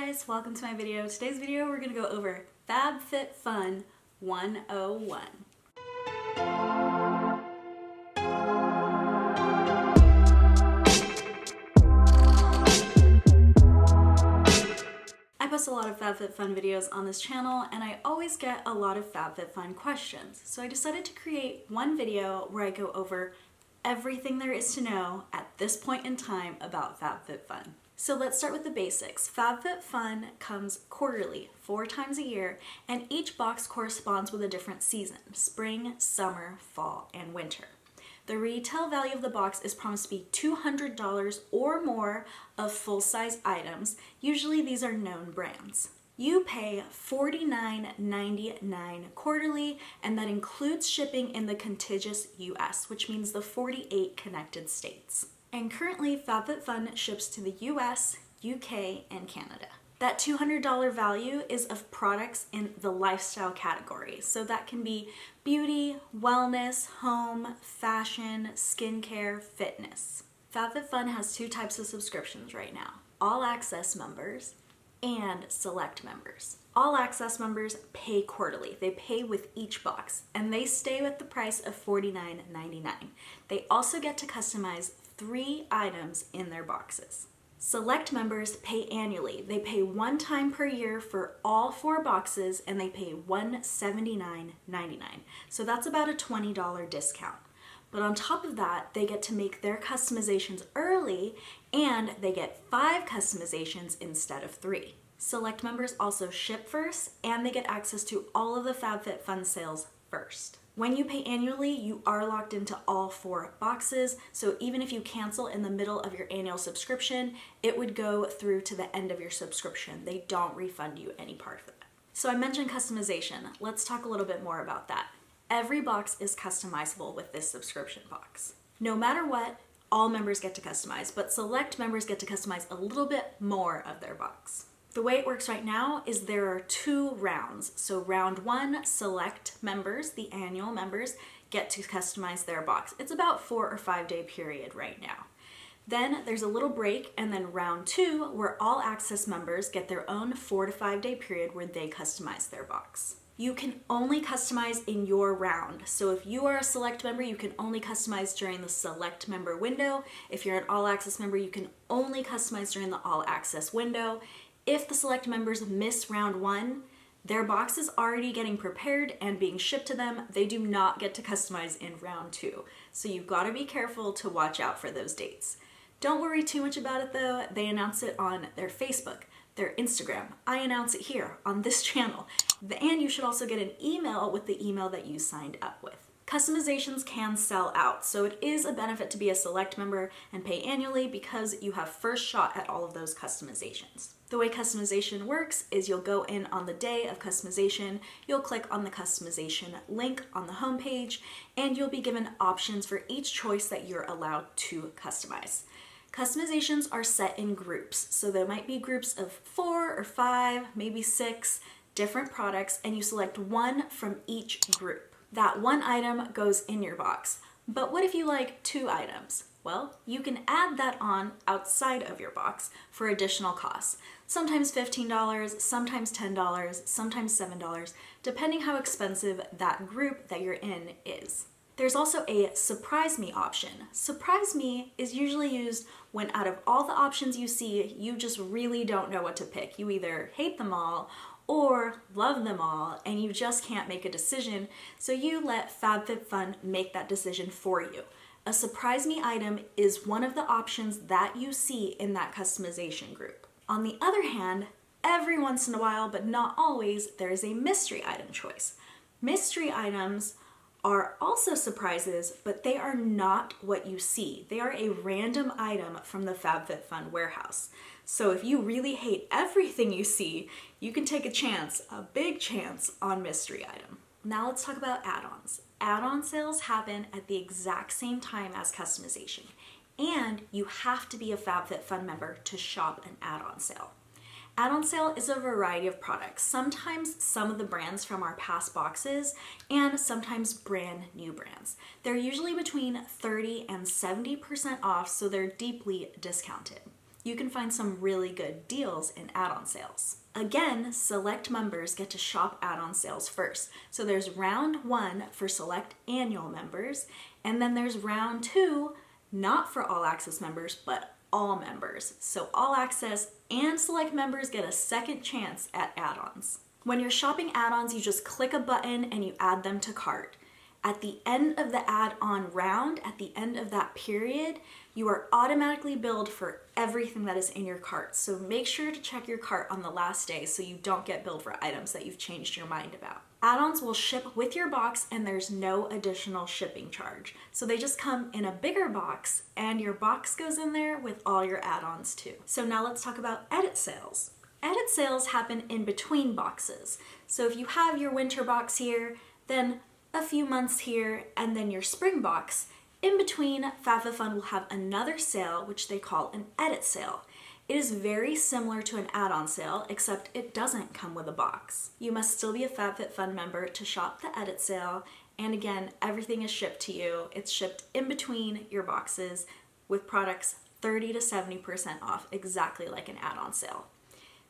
guys, welcome to my video. Today's video we're going to go over FabFitFun 101. I post a lot of FabFitFun videos on this channel and I always get a lot of FabFitFun questions. So I decided to create one video where I go over everything there is to know at this point in time about FabFitFun. So let's start with the basics. FabFitFun comes quarterly, 4 times a year, and each box corresponds with a different season: spring, summer, fall, and winter. The retail value of the box is promised to be $200 or more of full-size items. Usually these are known brands. You pay $49.99 quarterly, and that includes shipping in the contiguous US, which means the 48 connected states. And currently, FabFitFun ships to the US, UK, and Canada. That $200 value is of products in the lifestyle category. So that can be beauty, wellness, home, fashion, skincare, fitness. FabFitFun has 2 types of subscriptions right now: all access members and select members. All access members pay quarterly. They pay with each box and they stay with the price of $49.99. They also get to customize 3 items in their boxes. Select members pay annually. They pay 1 time per year for all 4 boxes and they pay $179.99. So that's about a $20 discount. But on top of that, they get to make their customizations early and they get 5 customizations instead of 3. Select members also ship first and they get access to all of the FabFitFun sales first. When you pay annually, you are locked into all 4 boxes, so even if you cancel in the middle of your annual subscription, it would go through to the end of your subscription. They don't refund you any part of that. So I mentioned customization. Let's talk a little bit more about that. Every box is customizable with this subscription box. No matter what, all members get to customize, but select members get to customize a little bit more of their box. The way it works right now is there are 2 rounds. So round 1, select members, the annual members, get to customize their box. It's about 4 or 5 day period right now. Then there's a little break, and then round 2, where all access members get their own 4 to 5 day period where they customize their box. You can only customize in your round. So if you are a select member, you can only customize during the select member window. If you're an all access member, you can only customize during the all access window. If the select members miss round 1, their box is already getting prepared and being shipped to them. They do not get to customize in round 2. So you've got to be careful to watch out for those dates. Don't worry too much about it though. They announce it on their Facebook, their Instagram. I announce it here on this channel. And you should also get an email with the email that you signed up with. Customizations can sell out, so it is a benefit to be a select member and pay annually because you have first shot at all of those customizations. The way customization works is you'll go in on the day of customization, you'll click on the customization link on the homepage, and you'll be given options for each choice that you're allowed to customize. Customizations are set in groups, so there might be groups of 4 or 5, maybe 6 different products, and you select 1 from each group. That 1 item goes in your box. But what if you like 2 items? Well, you can add that on outside of your box for additional costs. Sometimes $15, sometimes $10, sometimes $7, depending how expensive that group that you're in is. There's also a Surprise Me option. Surprise Me is usually used when out of all the options you see, you just really don't know what to pick. You either hate them all or love them all and you just can't make a decision, so you let FabFitFun make that decision for you. A Surprise Me item is one of the options that you see in that customization group. On the other hand, every once in a while, but not always, there is a mystery item choice. Mystery items are also surprises, but they are not what you see. They are a random item from the FabFitFun warehouse. So if you really hate everything you see, you can take a chance, a big chance, on mystery item. Now let's talk about add-ons. Add-on sales happen at the exact same time as customization, and you have to be a FabFitFun member to shop an add-on sale. Add-on sale is a variety of products, sometimes some of the brands from our past boxes and sometimes brand new brands. They're usually between 30 and 70% off, so they're deeply discounted. you can find some really good deals in add-on sales. Again, select members get to shop add-on sales first. So there's round 1 for select annual members, and then there's round 2, not for all access members, but all members. So all access and select members get a second chance at add-ons. When you're shopping add-ons, you just click a button and you add them to cart. At the end of the add-on round, at the end of that period, you are automatically billed for everything that is in your cart. So make sure to check your cart on the last day so you don't get billed for items that you've changed your mind about. Add-ons will ship with your box and there's no additional shipping charge. So they just come in a bigger box and your box goes in there with all your add-ons too. So now let's talk about edit sales. Edit sales happen in between boxes. So if you have your winter box here, then a few months here, and then your spring box, in between, FabFitFun will have another sale, which they call an edit sale. It is very similar to an add-on sale, except it doesn't come with a box. You must still be a FabFitFun member to shop the edit sale, and again, everything is shipped to you. It's shipped in between your boxes with products 30 to 70% off, exactly like an add-on sale.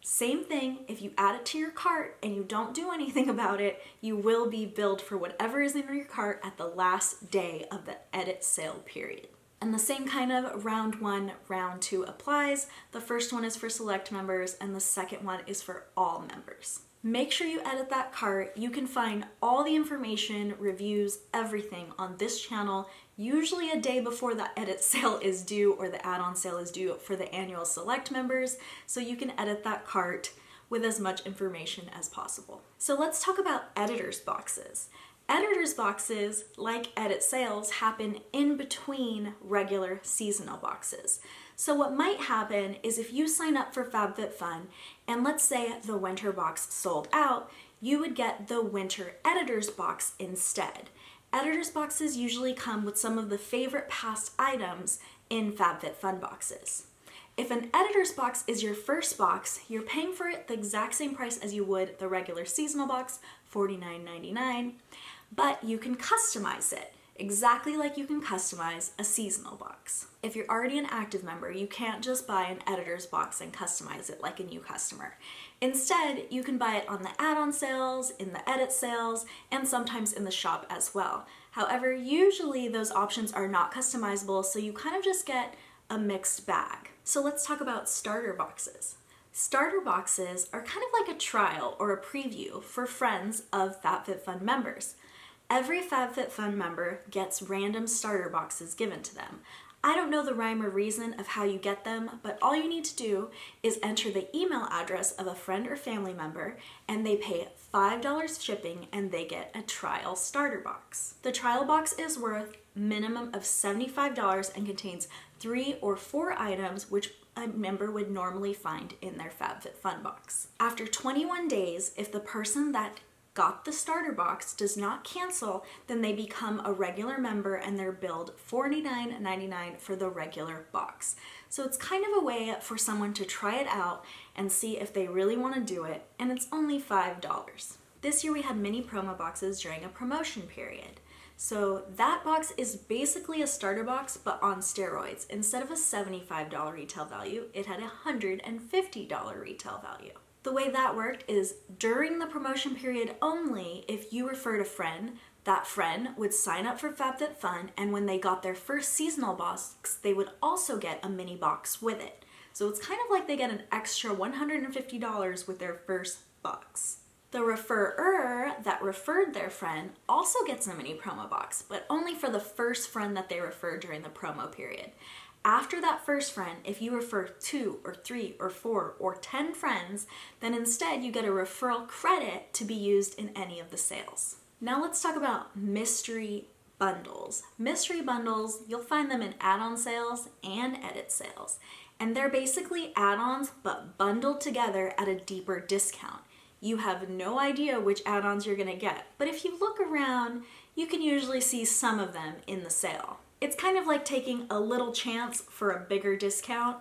Same thing, if you add it to your cart and you don't do anything about it, you will be billed for whatever is in your cart at the last day of the edit sale period. And the same kind of round 1, round 2 applies. The first one is for select members and the second one is for all members. Make sure you edit that cart. You can find all the information, reviews, everything on this channel, usually a day before the edit sale is due or the add-on sale is due for the annual select members, so you can edit that cart with as much information as possible. So let's talk about editors boxes. Editors boxes, like edit sales, happen in between regular seasonal boxes. So what might happen is if you sign up for FabFitFun and let's say the winter box sold out, you would get the winter editors box instead. Editors boxes usually come with some of the favorite past items in FabFitFun boxes. If an editor's box is your first box, you're paying for it the exact same price as you would the regular seasonal box, $49.99, but you can customize it exactly like you can customize a seasonal box. If you're already an active member, you can't just buy an editor's box and customize it like a new customer. Instead, you can buy it on the add-on sales, in the edit sales, and sometimes in the shop as well. However, usually those options are not customizable, so you kind of just get a mixed bag. So let's talk about starter boxes. Starter boxes are kind of like a trial or a preview for friends of FabFitFun members. Every FabFitFun member gets random starter boxes given to them. I don't know the rhyme or reason of how you get them, but all you need to do is enter the email address of a friend or family member and they pay $5 shipping and they get a trial starter box. The trial box is worth minimum of $75 and contains 3 or 4 items which a member would normally find in their FabFitFun box. After 21 days, if the person that got the starter box does not cancel, then they become a regular member and they're billed $49.99 for the regular box. So it's kind of a way for someone to try it out and see if they really want to do it, and it's only $5. This year we had mini promo boxes during a promotion period. So that box is basically a starter box but on steroids. Instead of a $75 retail value, it had a $150 retail value. The way that worked is during the promotion period only, if you referred a friend, that friend would sign up for FabFitFun, and when they got their first seasonal box, they would also get a mini box with it. So it's kind of like they get an extra $150 with their first box. The referrer that referred their friend also gets a mini promo box, but only for the first friend that they referred during the promo period. After that first friend, if you refer 2 or 3 or 4 or 10 friends, then instead you get a referral credit to be used in any of the sales. Now let's talk about mystery bundles. Mystery bundles, you'll find them in add-on sales and edit sales. And they're basically add-ons but bundled together at a deeper discount. You have no idea which add-ons you're gonna get, but if you look around, you can usually see some of them in the sale. It's kind of like taking a little chance for a bigger discount.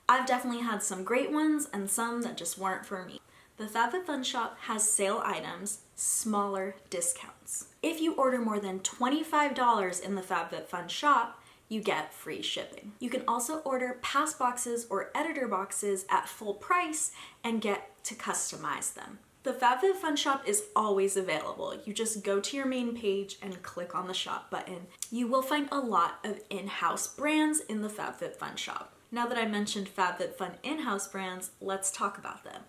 I've definitely had some great ones and some that just weren't for me. The FabFitFun Shop has sale items, smaller discounts. If you order more than $25 in the FabFitFun Shop, you get free shipping. You can also order past boxes or editor boxes at full price and get to customize them. The FabFitFun Shop is always available. You just go to your main page and click on the shop button. You will find a lot of in-house brands in the FabFitFun Shop. Now that I mentioned FabFitFun in-house brands, let's talk about them.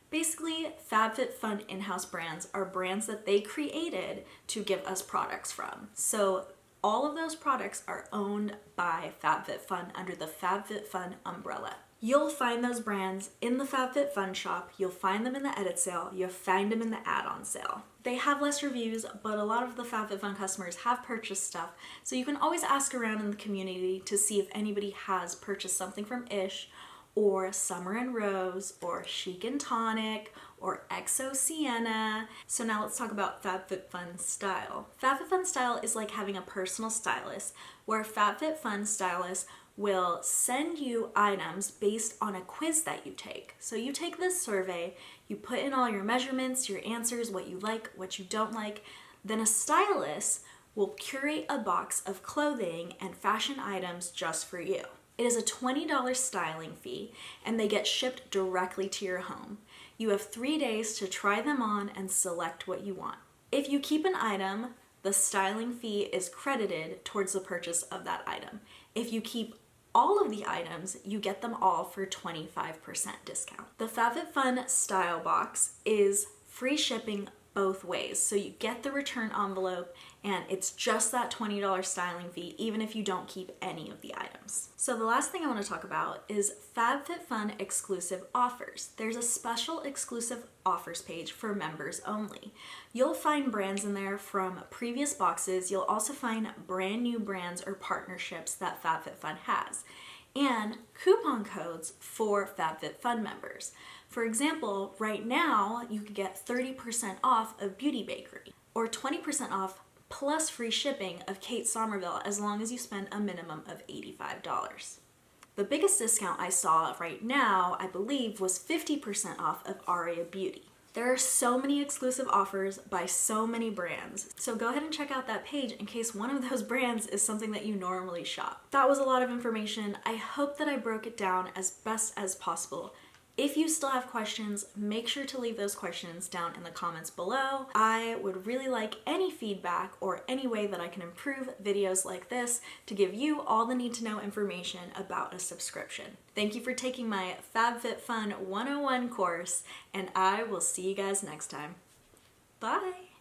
Basically, FabFitFun in-house brands are brands that they created to give us products from. So all of those products are owned by FabFitFun under the FabFitFun umbrella. You'll find those brands in the FabFitFun Shop, you'll find them in the edit sale, you'll find them in the add-on sale. They have less reviews, but a lot of the FabFitFun customers have purchased stuff, so you can always ask around in the community to see if anybody has purchased something from Ish, or Summer and Rose, or Chic and Tonic, or XOXO Sienna. So now let's talk about FabFitFun Style. FabFitFun Style is like having a personal stylist, where FabFitFun Stylist will send you items based on a quiz that you take. So you take this survey, you put in all your measurements, your answers, what you like, what you don't like, then a stylist will curate a box of clothing and fashion items just for you. It is a $20 styling fee, and they get shipped directly to your home. You have 3 days to try them on and select what you want. If you keep an item, the styling fee is credited towards the purchase of that item. If you keep all of the items, you get them all for 25% discount. The FabFitFun Style Box is free shipping both ways. So you get the return envelope and it's just that $20 styling fee even if you don't keep any of the items. So the last thing I want to talk about is FabFitFun exclusive offers. There's a special exclusive offers page for members only. You'll find brands in there from previous boxes. You'll also find brand new brands or partnerships that FabFitFun has, and coupon codes for FabFitFun members. For example, right now you could get 30% off of Beauty Bakery or 20% off plus free shipping of Kate Somerville as long as you spend a minimum of $85. The biggest discount I saw right now, I believe, was 50% off of Aria Beauty. There are so many exclusive offers by so many brands, so go ahead and check out that page in case one of those brands is something that you normally shop. That was a lot of information. I hope that I broke it down as best as possible. If you still have questions, make sure to leave those questions down in the comments below. I would really like any feedback or any way that I can improve videos like this to give you all the need to know information about a subscription. Thank you for taking my FabFitFun 101 course, and I will see you guys next time. Bye!